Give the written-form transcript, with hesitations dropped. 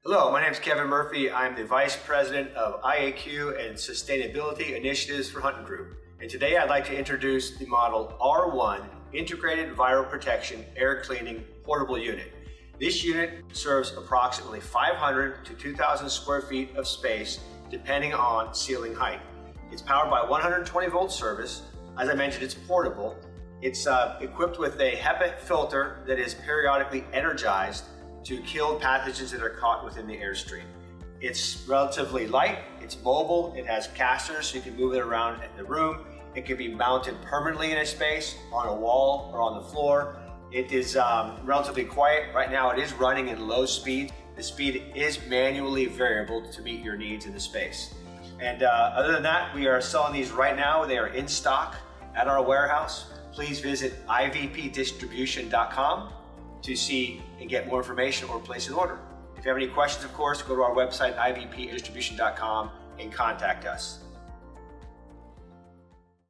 Hello, my name is Kevin Murphy. I'm the Vice President of IAQ and Sustainability Initiatives for Hunting Group. And today I'd like to introduce the model R1 Integrated Viral Protection Air Cleaning Portable Unit. This unit serves approximately 500 to 2,000 square feet of space depending on ceiling height. It's powered by 120 volt service. As I mentioned, it's portable. It's equipped with a HEPA filter that is periodically energized to kill pathogens that are caught within the airstream. It's relatively light, it's mobile, it has casters so you can move it around in the room. It can be mounted permanently in a space, on a wall or on the floor. It is relatively quiet. Right now it is running in low speed. The speed is manually variable to meet your needs in the space. And other than that, we are selling these right now. They are in stock at our warehouse. Please visit ivpdistribution.com to see and get more information or place an order. If you have any questions, of course, go to our website, ivpdistribution.com, and contact us.